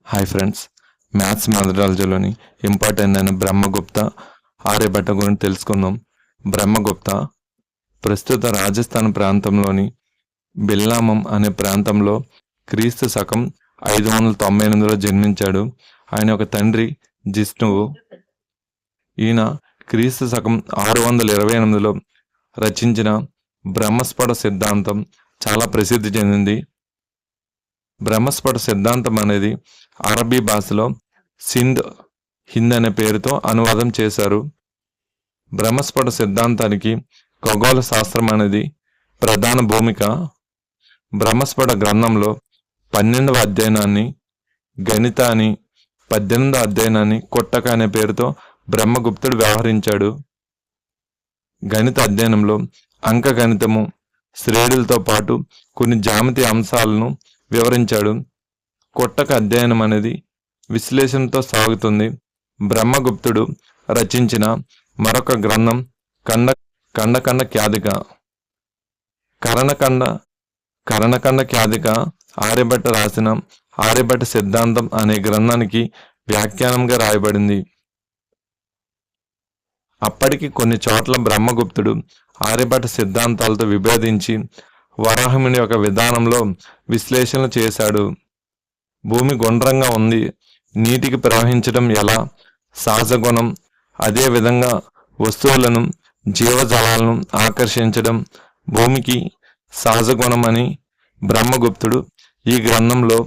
Hi friends, maths మెథడాలజీలోని important అయిన బ్రహ్మగుప్త ఆర్యభట్ట గురించి తెలుసుకుందాం. బ్రహ్మగుప్త ప్రస్తుత రాజస్థాన్ ప్రాంతంలోని బిల్లామం అనే ప్రాంతంలో క్రీస్తు శకం 598లో జన్మించాడు. ఆయన ఒక తండ్రి జిష్ణువు. ఈయన క్రీస్తు శకం 628లో రచించిన బ్రహ్మస్ఫట సిద్ధాంతం చాలా ప్రసిద్ధి చెందింది. బ్రహ్మస్ఫట సిద్ధాంతం అనేది అరబీ భాషలో హింద్ అనే పేరుతో అనువాదం చేశారు. బ్రహ్మస్ఫట సిద్ధాంతానికి ఖగోళ శాస్త్రం అనేది ప్రధాన భూమిక. బ్రహ్మస్ఫట గ్రంథంలో 12వ అధ్యయనాన్ని గణిత అని, 18వ అధ్యయనాన్ని కొట్టక అనే పేరుతో బ్రహ్మగుప్తుడు వ్యవహరించాడు. గణిత అధ్యయనంలో అంకగణితము, శ్రేణులతో పాటు కొన్ని జామితి అంశాలను వివరించాడు. కొట్టక అధ్యయనం అనేది విశ్లేషణతో సాగుతుంది. బ్రహ్మగుప్తుడు రచించిన మరొక గ్రంథం కరణఖండ ఖ్యాతిక. కరణఖండ ఖ్యాతిక ఆర్యభట్ట రాసిన ఆర్యభట్ట సిద్ధాంతం అనే గ్రంథానికి వ్యాఖ్యానంగా రాయబడింది. అప్పటికి కొన్ని చోట్ల బ్రహ్మగుప్తుడు ఆర్యభట్ట సిద్ధాంతాలతో విభేదించి వరాహముని యొక్క విధానంలో విశ్లేషణలు చేశాడు. భూమి గుండ్రంగా ఉంది, నీటికి ప్రవహించడం ఎలా, సహజగుణం, అదేవిధంగా వస్తువులను, జీవజాలాలను ఆకర్షించడం భూమికి సహజగుణం అని బ్రహ్మగుప్తుడు ఈ గ్రంథంలో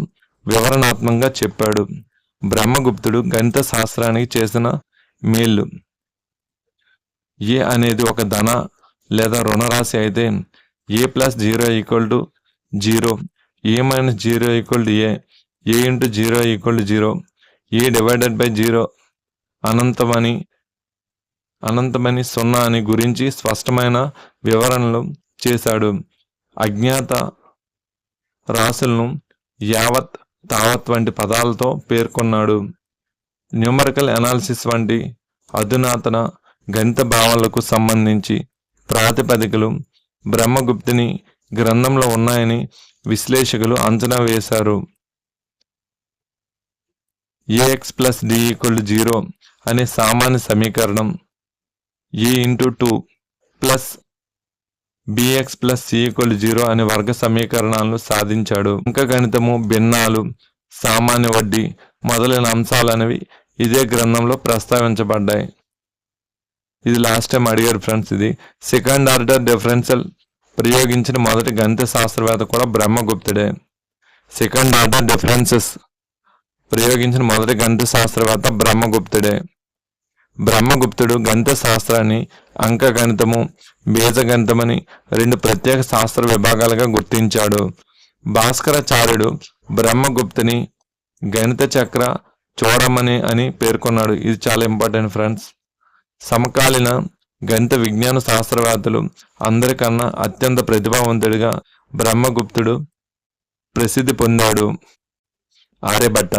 వివరణాత్మకంగా చెప్పాడు. బ్రహ్మగుప్తుడు గణిత శాస్త్రానికి చేసిన మేలు. ఏ అనేది ఒక ధన లేదా రుణరాశి అయితే a + 0 = 0, a - 0 = a, a × 0 = 0, a / 0 అనంతమని 0 అని గురించి స్పష్టమైన వివరణలు చేశాడు. అజ్ఞాత రాశులను యావత్, తావత్ వంటి పదాలతో పేర్కొన్నాడు. న్యూమరికల్ అనాలిసిస్ వంటి అధునాతన గణిత భావనలకు సంబంధించి ప్రాతిపదికలు బ్రహ్మగుప్తుని గ్రంథంలో ఉన్నాయని విశ్లేషకులు అంచనా వేశారు. ax + d = 0 అనే సామాన్య సమీకరణం, a × 2 + bx + c = 0 అనే వర్గ సమీకరణాలను సాధించాడు. అంకగణితము, భిన్నాలు, సామాన్య వడ్డీ మొదలైన అంశాలనేవి ఇదే గ్రంథంలో ప్రస్తావించబడ్డాయి. ఇది లాస్ట్ టైం అడిగారు ఫ్రెండ్స్. ఇది సెకండ్ ఆర్డర్ డిఫరెన్షియల్ ప్రయోగించిన మొదటి గణిత శాస్త్రవేత్త కూడా బ్రహ్మగుప్తుడే. సెకండ్ ఆర్డర్ డిఫరెన్సెస్ ప్రయోగించిన మొదటి గణిత శాస్త్రవేత్త బ్రహ్మగుప్తుడే. బ్రహ్మగుప్తుడు గణిత శాస్త్రాన్ని అంకగణితము, బీజగణితమని 2 ప్రత్యేక శాస్త్ర విభాగాలుగా గుర్తించాడు. భాస్కరాచార్యుడు బ్రహ్మగుప్తుని గణిత చక్ర చూడమని అని పేర్కొన్నాడు. ఇది చాలా ఇంపార్టెంట్ ఫ్రెండ్స్. సమకాలీన గణిత విజ్ఞాన శాస్త్రవేత్తలు అందరికన్నా అత్యంత ప్రతిభావంతుడిగా బ్రహ్మగుప్తుడు ప్రసిద్ధి పొందాడు. ఆర్యభట్ట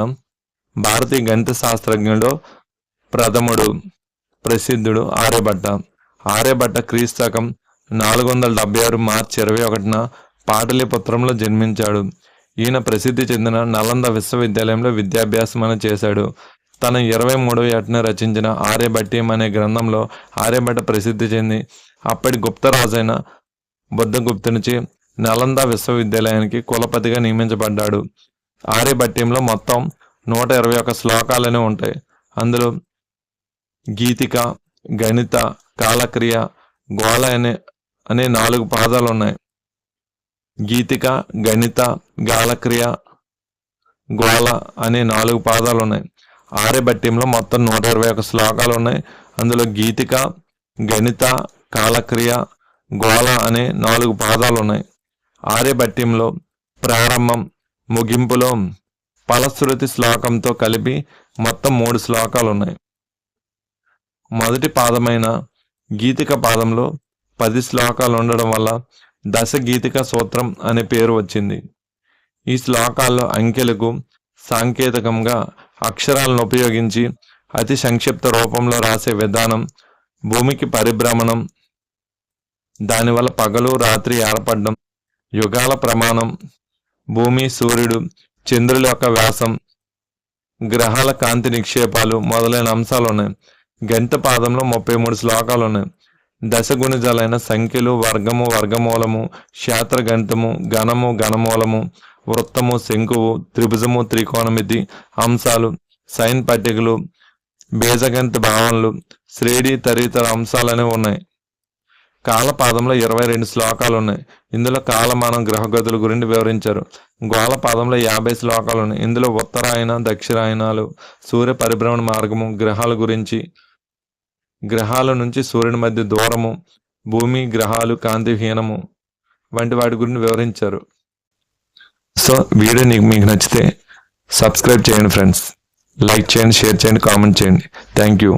భారతీయ గణిత శాస్త్రజ్ఞుడు ప్రథముడు, ప్రసిద్ధుడు ఆర్యభట్ట. ఆర్యభట్ట క్రీస్తు శకం 476 మార్చి 21న పాటలీపుత్రంలో జన్మించాడు. ఈయన ప్రసిద్ధి చెందిన నలంద విశ్వవిద్యాలయంలో విద్యాభ్యాసం చేశాడు. తన 23వ ఏటనే రచించిన ఆర్యభట్యం అనే గ్రంథంలో ఆర్యభట్ట ప్రసిద్ధి చెంది అప్పటి గుప్తరాజైన బుద్ధగుప్తునిచే నలంద విశ్వవిద్యాలయానికి కులపతిగా నియమించబడ్డాడు. ఆర్యభట్యంలో మొత్తం 121 శ్లోకాలనే ఉంటాయి. అందులో గీతిక, గణిత, కాలక్రియ, గోళ అనే 4 పాదాలు ఉన్నాయి. గీతిక, గణిత, కాలక్రియ, గోళ అనే 4 పాదాలు ఉన్నాయి. ఆర్యభట్యంలో మొత్తం 121 శ్లోకాలు ఉన్నాయి. అందులో గీతిక, గణిత, కాలక్రియ, గోళ అనే 4 పాదాలు ఉన్నాయి. ఆర్యభట్యంలో ప్రారంభం, ముగింపులో ఫలశ్రుతి శ్లోకంతో కలిపి మొత్తం 3 శ్లోకాలు ఉన్నాయి. మొదటి పాదమైన గీతిక పాదంలో 10 శ్లోకాలు ఉండడం వల్ల దశ గీతిక సూత్రం అనే పేరు వచ్చింది. ఈ శ్లోకాల్లో అంకెలకు సాంకేతికంగా అక్షరాలను ఉపయోగించి అతి సంక్షిప్త రూపంలో రాసే విధానం, భూమికి పరిభ్రమణం, దానివల్ల పగలు రాత్రి ఏర్పడడం, యుగాల ప్రమాణం, భూమి, సూర్యుడు, చంద్రుల యొక్క వ్యాసం, గ్రహాల కాంతి నిక్షేపాలు మొదలైన అంశాలు ఉన్నాయి. గణిత పాదంలో 33 శ్లోకాలు ఉన్నాయి. దశగుణిజాలైన సంఖ్యలు, వర్గము, వర్గమూలము, క్షేత్ర గణితము, ఘనము, ఘనమూలము, వృత్తము, శంకువు, త్రిభుజము, త్రికోణమితి, అంశాలు, సైన్ పట్టికలు, బీజగణిత భావనలు, శ్రేణి తదితర అంశాలనే ఉన్నాయి. కాలపాదంలో 22 శ్లోకాలు ఉన్నాయి. ఇందులో కాలమానం, గ్రహగతుల గురించి వివరించారు. గోళపాదంలో 50 శ్లోకాలు ఉన్నాయి. ఇందులో ఉత్తరాయణ, దక్షిణాయనాలు, సూర్య పరిభ్రమణ మార్గము, గ్రహాల గురించి, గ్రహాల నుంచి సూర్యుని మధ్య దూరము, భూమి, గ్రహాలు, కాంతిహీనము వంటి వాటి గురించి వివరించారు. సో వీడియో మీకు నచ్చితే సబ్స్క్రైబ్ చేయండి ఫ్రెండ్స్. లైక్ చేయండి, షేర్ చేయండి, కామెంట్ చేయండి. Thank you.